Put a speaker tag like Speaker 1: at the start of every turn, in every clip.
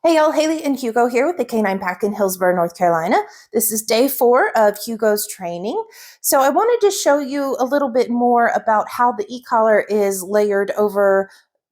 Speaker 1: Hey y'all, Haley and Hugo here with the Canine Pack in Hillsborough, North Carolina. This is day 4 of Hugo's training. So I wanted to show you a little bit more about how the e-collar is layered over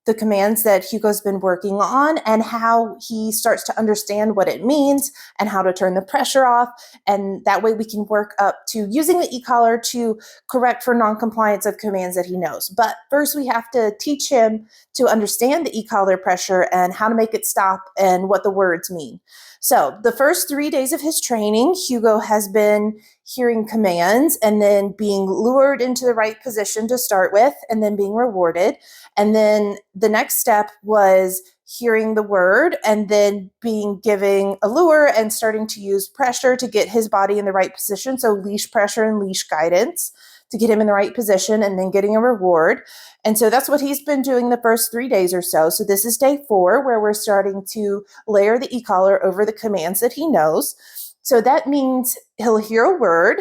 Speaker 1: the commands that Hugo's been working on and how he starts to understand what it means and how to turn the pressure off. And that way we can work up to using the e-collar to correct for non-compliance of commands that he knows. But first we have to teach him to understand the e-collar pressure and how to make it stop and what the words mean. So the first 3 days of his training, Hugo has been hearing commands and then being lured into the right position to start with and then being rewarded. And then the next step was hearing the word and then being giving a lure and starting to use pressure to get his body in the right position. So leash pressure and leash guidance to get him in the right position and then getting a reward. And so that's what he's been doing the first 3 days or so. So this is day 4 where we're starting to layer the e-collar over the commands that he knows. So that means he'll hear a word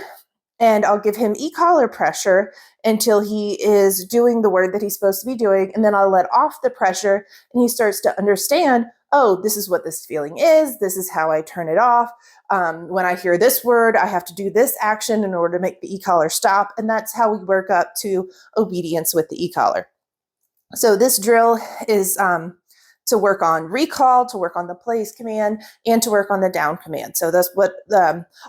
Speaker 1: and I'll give him e-collar pressure until he is doing the word that he's supposed to be doing. And then I'll let off the pressure and he starts to understand, oh, this is what this feeling is. This is how I turn it off. When I hear this word, I have to do this action in order to make the e-collar stop. And that's how we work up to obedience with the e-collar. So this drill is to work on recall, to work on the place command, and to work on the down command. So that's what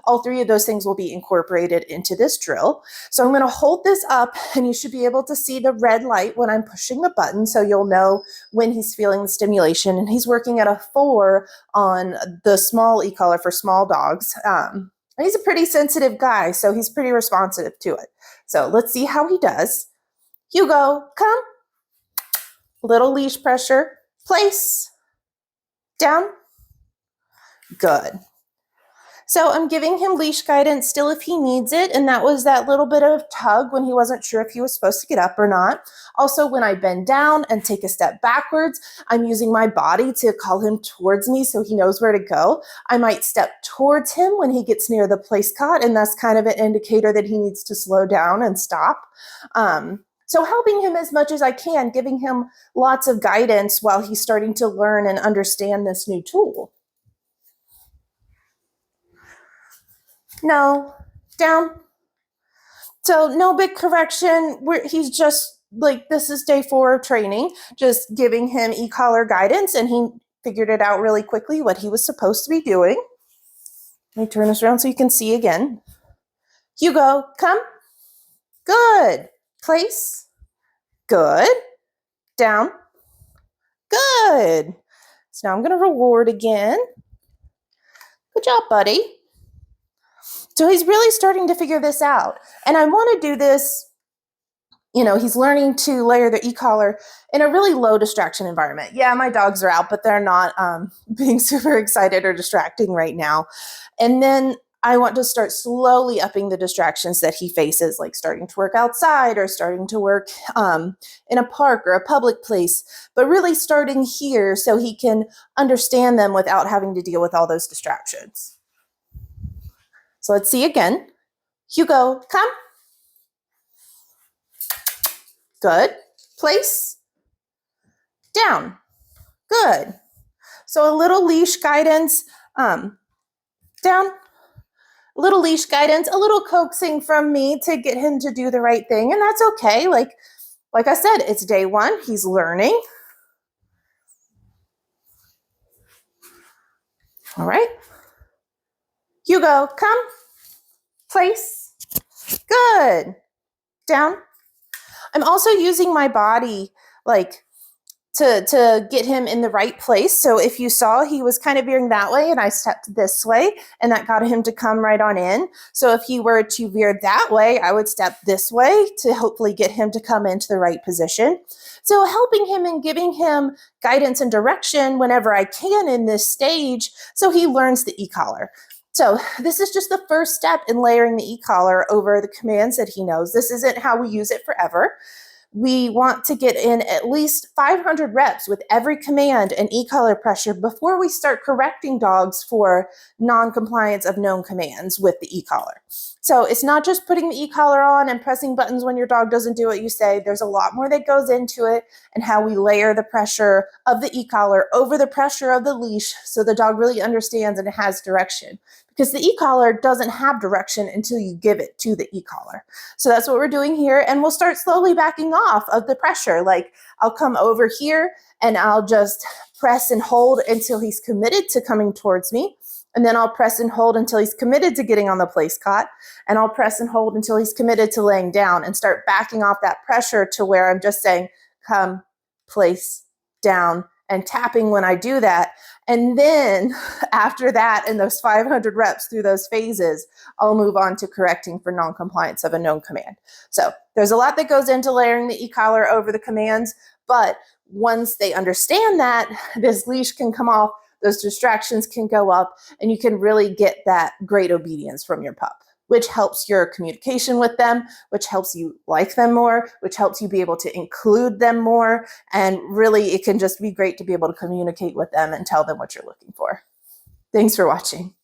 Speaker 1: all 3 of those things will be incorporated into this drill. So I'm going to hold this up and you should be able to see the red light when I'm pushing the button. So you'll know when he's feeling the stimulation, and he's working at a 4 on the small e-collar for small dogs. He's a pretty sensitive guy, so he's pretty responsive to it. So let's see how he does. Hugo, come. Little leash pressure. Place, down, good. So I'm giving him leash guidance still if he needs it, and that was that little bit of tug when he wasn't sure if he was supposed to get up or not. Also, when I bend down and take a step backwards, I'm using my body to call him towards me so he knows where to go. I might step towards him when he gets near the place cot, and that's kind of an indicator that he needs to slow down and stop. So helping him as much as I can, giving him lots of guidance while he's starting to learn and understand this new tool. No, down. So no big correction. He's just like, this is day 4 of training, just giving him e-collar guidance, and he figured it out really quickly what he was supposed to be doing. Let me turn this around so you can see again. Hugo, come. Good. Place. Good. Down. Good. So now I'm going to reward again. Good job, buddy. So he's really starting to figure this out. And I want to do this, he's learning to layer the e-collar in a really low distraction environment. Yeah, my dogs are out, but they're not being super excited or distracting right now. And then I want to start slowly upping the distractions that he faces, like starting to work outside or starting to work in a park or a public place, but really starting here so he can understand them without having to deal with all those distractions. So let's see again. Hugo, come. Good. Place. Down. Good. So a little leash guidance, down. A little leash guidance, a little coaxing from me to get him to do the right thing. And that's okay. Like I said, it's day 1. He's learning. All right. Hugo, come. Place. Good. Down. I'm also using my body to get him in the right place. So if you saw, he was kind of veering that way and I stepped this way, and that got him to come right on in. So if he were to veer that way, I would step this way to hopefully get him to come into the right position. So helping him and giving him guidance and direction whenever I can in this stage so he learns the e-collar. So this is just the first step in layering the e-collar over the commands that he knows. This isn't how we use it forever. we want to get in at least 500 reps with every command and e-collar pressure before we start correcting dogs for non-compliance of known commands with the e-collar. So it's not just putting the e-collar on and pressing buttons when your dog doesn't do what you say. There's a lot more that goes into it, and how we layer the pressure of the e-collar over the pressure of the leash so the dog really understands and it has direction. Because the e-collar doesn't have direction until you give it to the e-collar. So that's what we're doing here, and we'll start slowly backing off of the pressure. Like, I'll come over here and I'll just press and hold until he's committed to coming towards me. And then I'll press and hold until he's committed to getting on the place cot. And I'll press and hold until he's committed to laying down, and start backing off that pressure to where I'm just saying, come, place, down, and tapping when I do that. And then after that, in those 500 reps through those phases, I'll move on to correcting for non-compliance of a known command. So there's a lot that goes into layering the e-collar over the commands, but once they understand that, this leash can come off, those distractions can go up, and you can really get that great obedience from your pup, which helps your communication with them, which helps you like them more, which helps you be able to include them more. And really, it can just be great to be able to communicate with them and tell them what you're looking for. Thanks for watching.